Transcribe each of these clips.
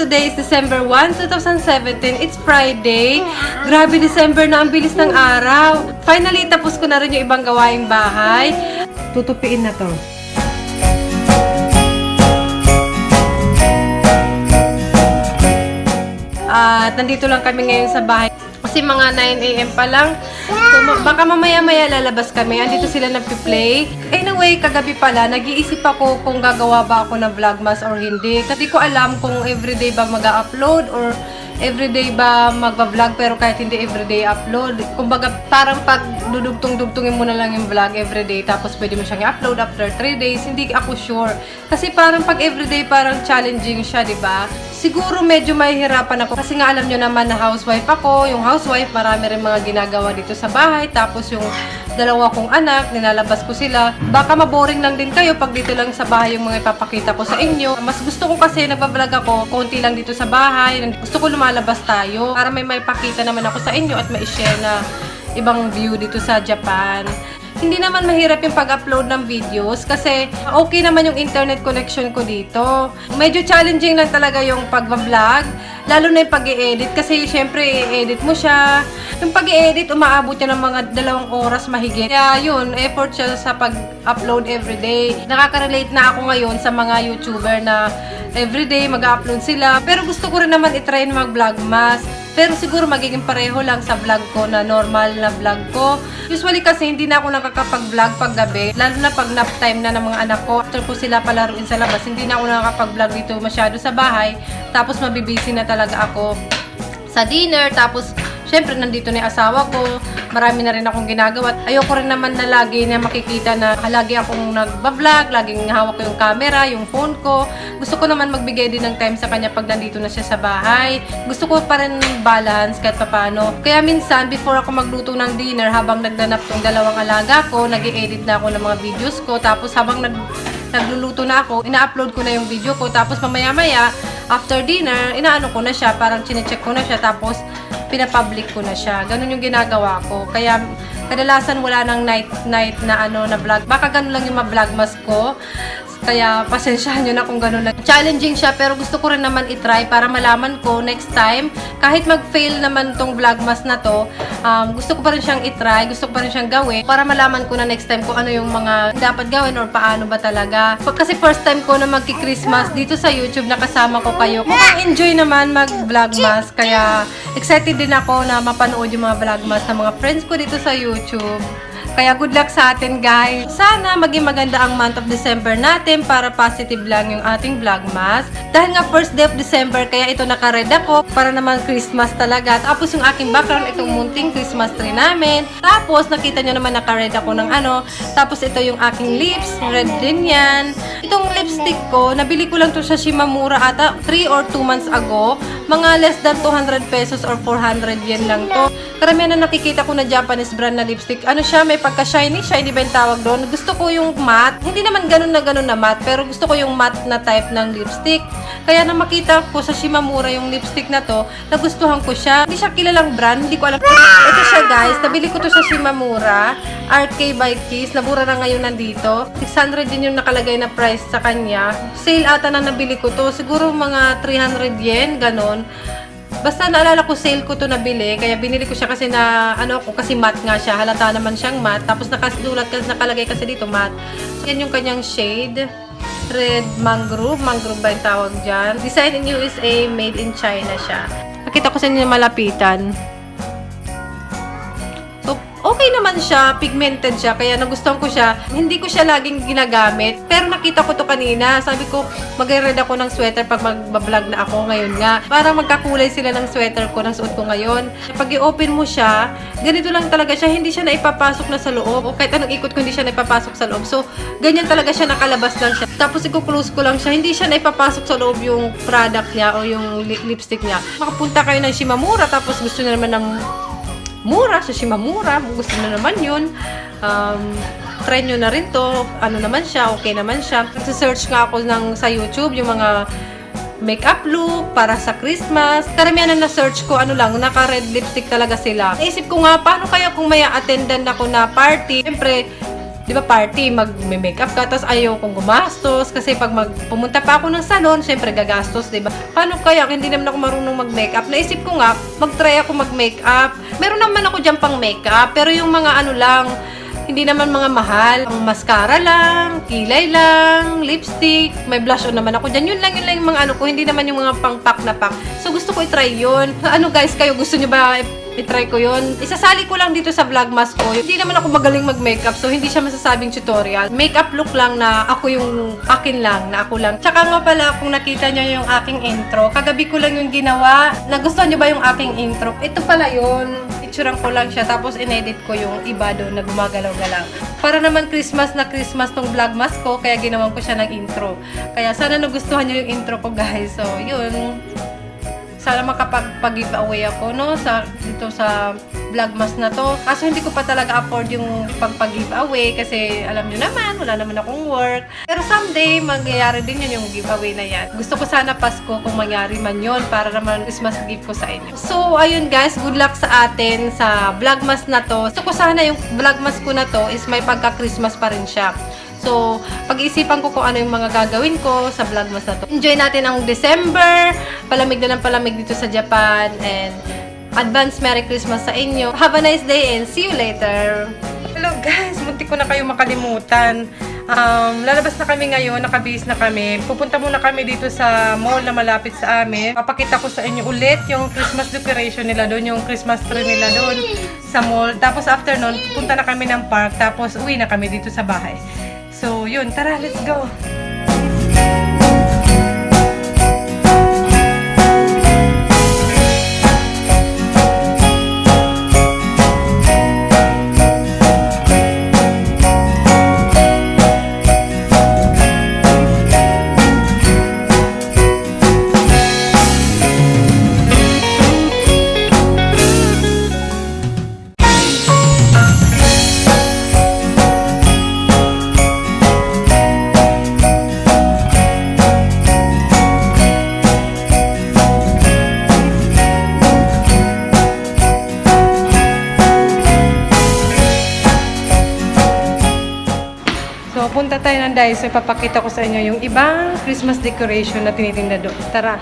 today is December 1, 2017. It's Friday. Grabe, December na, ang bilis ng araw. Finally, tapos ko na rin yung ibang gawaing bahay. Tutupiin na to. At nandito lang kami ngayon sa bahay. Kasi mga 9 AM pa lang. So, baka mamaya-maya lalabas kami. Andito sila nagpi-play. Anyway, kagabi pala, nag-iisip ako kung gagawa ba ako ng vlogmas or hindi. Kasi ko alam kung everyday ba mag-upload or everyday ba magba-vlog pero kahit hindi everyday upload. Kumbaga, parang pag dudugtong-dugtungin mo na lang yung vlog everyday tapos pwede mo siyang i-upload after 3 days. Hindi ako sure. Kasi parang pag everyday parang challenging siya, di ba? Siguro medyo mahihirapan ako kasi nga alam nyo naman na housewife ako. Yung housewife, marami rin mga ginagawa dito sa bahay. Tapos yung dalawa kong anak, nilalabas ko sila. Baka maboring lang din kayo pag dito lang sa bahay yung mga ipapakita ko sa inyo. Mas gusto ko kasi nagbablog ako, konti lang dito sa bahay. Gusto ko lumalabas tayo para may maipakita naman ako sa inyo at ma-share na ibang view dito sa Japan. Hindi naman mahirap yung pag-upload ng videos kasi okay naman yung internet connection ko dito. Medyo challenging lang talaga yung pag-vlog, lalo na yung pag-i-edit kasi syempre i-edit mo siya. Yung pag-i-edit, umaabot niya ng mga 2 oras mahigit. Kaya yun, effort siya sa pag-upload everyday. Nakaka-relate na ako ngayon sa mga YouTuber na everyday mag-upload sila. Pero gusto ko rin naman i-try na mag-vlogmas. Pero siguro magiging pareho lang sa vlog ko na normal na vlog ko. Usually kasi hindi na ako nakakapag-vlog pag gabi. Lalo na pag nap time na ng mga anak ko. After ko sila palaruin sa labas, hindi na ako nakakapag-vlog dito masyado sa bahay. Tapos mabibisi na talaga ako sa dinner. Tapos syempre nandito na yung asawa ko. Marami na rin akong ginagawa. Ayoko rin naman na lagi na makikita na lagi akong nagbablog, laging hawak ko yung camera, yung phone ko. Gusto ko naman magbigay din ng time sa kanya pag nandito na siya sa bahay. Gusto ko pa rin balance kahit paano. Kaya minsan, before ako magluto ng dinner, habang nagdanap tong 2 alaga ko, nag-i-edit na ako ng mga videos ko. Tapos habang nagluluto na ako, ina-upload ko na yung video ko. Tapos mamaya-maya, after dinner, inaano ko na siya, parang chinecheck ko na siya. Tapos pinapublic ko na siya. Ganun yung ginagawa ko. Kaya kadalasan wala nang night na na vlog. Baka ganun lang yung ma-vlogmas ko. Kaya pasensyahan nyo na kung ganun lang. Challenging siya pero gusto ko rin naman itry para malaman ko next time. Kahit mag-fail naman tong vlogmas na to, gusto ko pa rin siyang itry, gusto ko pa rin siyang gawin para malaman ko na next time kung ano yung mga dapat gawin or paano ba talaga. Kasi first time ko na magki-Christmas dito sa YouTube na kasama ko kayo. Kung enjoy naman mag-vlogmas, kaya excited din ako na mapanood yung mga vlogmas ng mga friends ko dito sa YouTube. Kaya good luck sa atin, guys. Sana maging maganda ang month of December natin para positive lang yung ating vlogmas. Dahil nga first day of December, kaya ito naka-red ako para naman Christmas talaga. Tapos yung aking background, itong munting Christmas tree namin. Tapos nakita nyo naman naka-red ako ng Tapos ito yung aking lips, red din yan. Itong lipstick ko, nabili ko lang to sa Shimamura ata 3 or 2 months ago. Mga less than 200 pesos or 400 yen lang to. Karamihan na nakikita ko na Japanese brand na lipstick. Ano siya, may pagka-shiny. Shiny ba yung tawag doon? Gusto ko yung matte. Hindi naman ganun na matte, pero gusto ko yung matte na type ng lipstick. Kaya nang makita ko sa Shimamura yung lipstick na to, nagustuhan ko siya. Hindi siya kilalang brand, hindi ko alam. Ito siya, guys. Nabili ko to sa Shimamura. RK by Kiss. Nabura na ngayon nandito. 600 din yung nakalagay na price sa kanya. Sale ata na nabili ko to. Siguro mga 300 yen, ganon. Basta naalala ko sale ko to nabili, kaya binili ko siya kasi na kasi matte nga siya, halata naman siyang matte. Tapos nakalagay kasi dito matte. So, yan yung kanyang shade. Red mangrove ba yung tawag dyan. Design in USA, made in China siya. Nakita ko sa inyo malapitan. So, okay naman siya, pigmented siya, kaya nagustuhan ko siya. Hindi ko siya laging ginagamit, pero nakita ko to kanina. Sabi ko, mag-red ako ng sweater pag mag-vlog na ako ngayon nga. Para magkakulay sila ng sweater ko, ng suot ko ngayon. Pag i-open mo siya, ganito lang talaga siya. Hindi siya naipapasok na sa loob. O kahit anong ikot ko, hindi siya naipapasok sa loob. So, ganyan talaga siya, nakalabas lang siya. Tapos, i-close ko lang siya. Hindi siya naipapasok sa loob yung product niya o yung lipstick niya. Makapunta kayo ng Shimamura, tapos gusto na naman ng mura sa Shimamura, gusto na naman yun. Try nyo na rin to. Ano naman siya, okay naman siya. Nagsa-search nga ako sa YouTube yung mga makeup look para sa Christmas. Karamihan na na-search ko, naka-red lipstick talaga sila. Naisip ko nga, paano kaya kung may attendan ako na party? Siyempre, di ba party, mag-makeup ka, tapos ayaw kong gumastos kasi pag pumunta pa ako ng salon, syempre gagastos, di ba? Paano kaya? Hindi naman ako marunong mag-makeup. Naisip ko nga, mag-try ako mag-makeup. Meron naman ako dyan pang makeup, pero yung mga ano lang, hindi naman mga mahal. Ang mascara lang, kilay lang, lipstick, may blush on naman ako dyan. Yun lang yung mga ano ko, hindi naman yung mga pang-pack na pack. So gusto ko i-try yun. Ano guys, kayo gusto nyo ba i-try ko yun? Isasali ko lang dito sa vlogmas ko. Hindi naman ako magaling mag-makeup, so hindi siya masasabing tutorial. Makeup look lang na ako yung akin lang, na ako lang. Tsaka nga pala, kung nakita nyo yung aking intro, kagabi ko lang yung ginawa. Nagustuhan nyo ba yung aking intro? Ito pala yun. Itsurang ko lang siya, tapos in-edit ko yung iba doon na gumagalaw-galaw. Para naman Christmas na Christmas tong vlogmas ko, kaya ginawan ko siya ng intro. Kaya sana nagustuhan nyo yung intro ko guys. So, yun. Sana makapag-giveaway ako, no? Dito sa vlogmas na to. Kaso hindi ko pa talaga afford yung pag-giveaway kasi alam nyo naman, wala naman akong work. Pero someday, mangyayari din yun yung giveaway na yan. Gusto ko sana Pasko kung mangyari man yun para naman Christmas gift ko sa inyo. So, ayun guys, good luck sa atin sa vlogmas na to. Gusto ko sana yung vlogmas ko na to is may pagka-Christmas pa rin siya. So, pag-iisipan ko kung ano yung mga gagawin ko sa vlogmas na to. Enjoy natin ang December. Palamig na ng palamig dito sa Japan. And advance Merry Christmas sa inyo. Have a nice day and see you later. Hello guys, munti ko na kayo makalimutan. Lalabas na kami ngayon, nakabihis na kami. Pupunta muna kami dito sa mall na malapit sa amin. Papakita ko sa inyo ulit yung Christmas decoration nila doon, yung Christmas tree nila doon sa mall. Tapos after nun, pupunta na kami ng park. Tapos uwi na kami dito sa bahay. So, yun. Tara, let's go! So, punta tayo ng Daiso. Ipapakita ko sa inyo yung ibang Christmas decoration na tinitinda doon. Tara!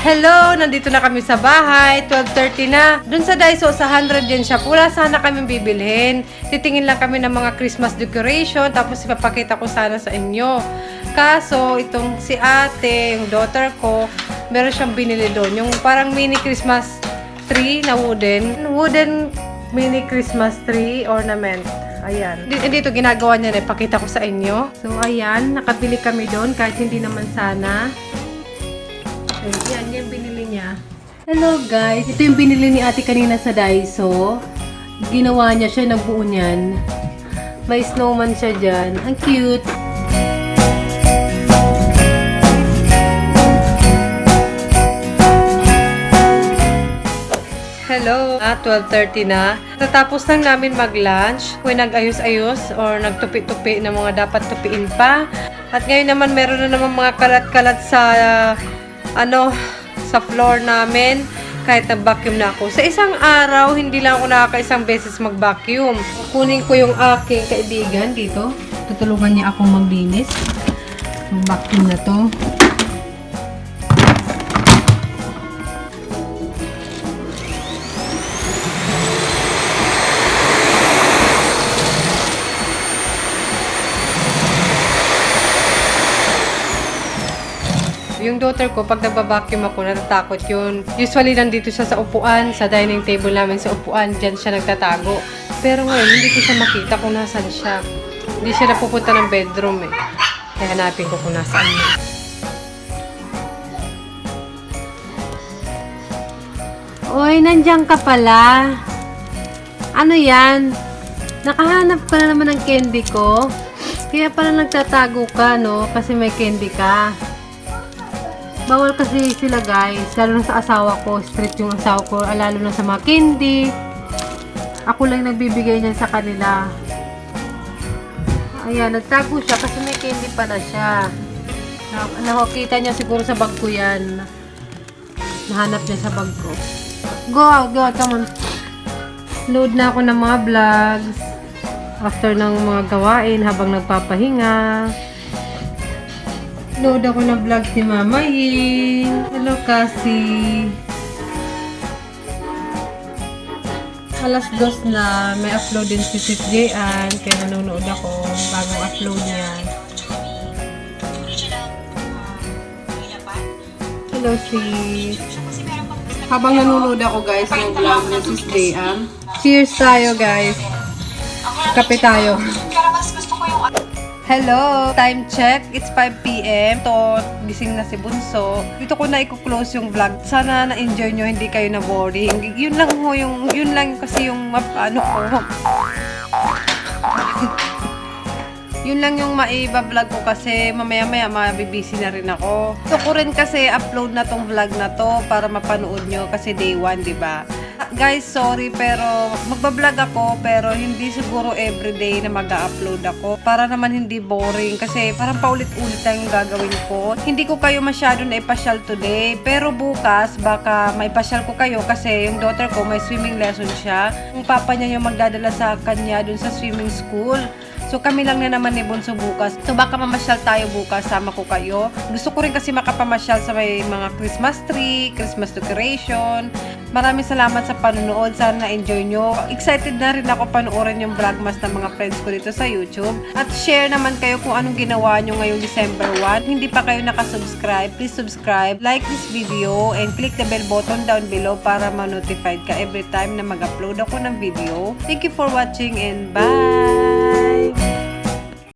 Hello! Nandito na kami sa bahay. 12:30 na. Doon sa Daiso, sa 100 yen siya. Pula sana kami bibilhin. Titingin lang kami ng mga Christmas decoration. Tapos ipapakita ko sana sa inyo. Kaso, itong si ate, yung daughter ko, meron siyang binili doon. Yung parang mini Christmas tree na wooden mini Christmas tree ornament. Ayan. Dito ginagawa niya na ipakita ko sa inyo. So, ayan. Nakabili kami doon kahit hindi naman sana. Ayan, yung binili niya. Hello guys. Ito yung binili ni ate kanina sa Daiso. Ginawa niya siya, nabuo niyan. May snowman siya dyan. Ang cute. Hello! 12:30 na. Natapos lang namin mag-lunch. Kung nag-ayos-ayos or nagtupi-tupi na mga dapat tupiin pa. At ngayon naman meron na naman mga kalat-kalat sa sa floor namin. Kahit nag-vacuum na ako. Sa isang araw, hindi lang ako nakakaisang beses mag-vacuum. Kunin ko yung aking kaibigan dito. Tutulungan niya akong maglinis. Mag-vacuum na to. Yung daughter ko, pag nagbabacuum ako, natatakot yun. Usually, nandito siya sa upuan, sa dining table namin sa upuan. Diyan siya nagtatago. Pero ngayon, hindi ko siya makita kung nasan siya. Hindi siya napupunta ng bedroom eh. Kaya hanapin ko kung nasaan niya. Oy, nandiyan ka pala. Ano yan? Nakahanap ka na naman ng candy ko. Kaya pala nagtatago ka, no? Kasi may candy ka. Bawal kasi sila guys, lalo na sa asawa ko, strict yung asawa ko, lalo na sa mga candy. Ako lang nagbibigay niyan sa kanila. Ayan, nagtago siya kasi may candy pa na siya. Nakakita niya siguro sa bag ko yan. Nahanap niya sa bag ko. Go, come on. Load na ako ng mga vlogs. After ng mga gawain habang nagpapahinga. Load ako ng vlog si Mama Ying. Hello, Cassie. Alas 2 na. May upload din si Sis Jayan. Kaya nanonood ako. Bagong upload niya. Hello, sis. Habang nanonood ako, guys, ng vlog ni Sis Jayan. Cheers tayo, guys. Kape tayo. Hello! Time check. It's 5 p.m. To, gising na si Bunso. Dito ko na i-close yung vlog. Sana na-enjoy nyo, hindi kayo na-boring. Yun lang ho, yun lang kasi yung ano ko. Yun lang yung maiba-vlog ko kasi mamaya-maya mabibisi na rin ako. Gusto ko rin kasi upload na tong vlog na to para mapanood nyo kasi day 1, diba? Guys, sorry pero magbablog ako pero hindi siguro everyday na mag-upload ako para naman hindi boring kasi parang paulit-ulit lang yung gagawin ko. Hindi ko kayo masyado na ipasyal today pero bukas baka maipasyal ko kayo kasi yung daughter ko may swimming lesson siya. Yung papa niya yung magdadala sa kanya dun sa swimming school. So kami lang na naman ni Bunso bukas. So baka mamasyal tayo bukas, sama ko kayo. Gusto ko rin kasi makapamasyal sa may mga Christmas tree, Christmas decoration. Maraming salamat sa panonood. Sana na-enjoy nyo. Excited na rin ako panoorin yung vlogmas ng mga friends ko dito sa YouTube. At share naman kayo kung anong ginawa nyo ngayong December 1. Hindi pa kayo nakasubscribe, please subscribe, like this video, and click the bell button down below para ma-notified ka every time na mag-upload ako ng video. Thank you for watching and bye!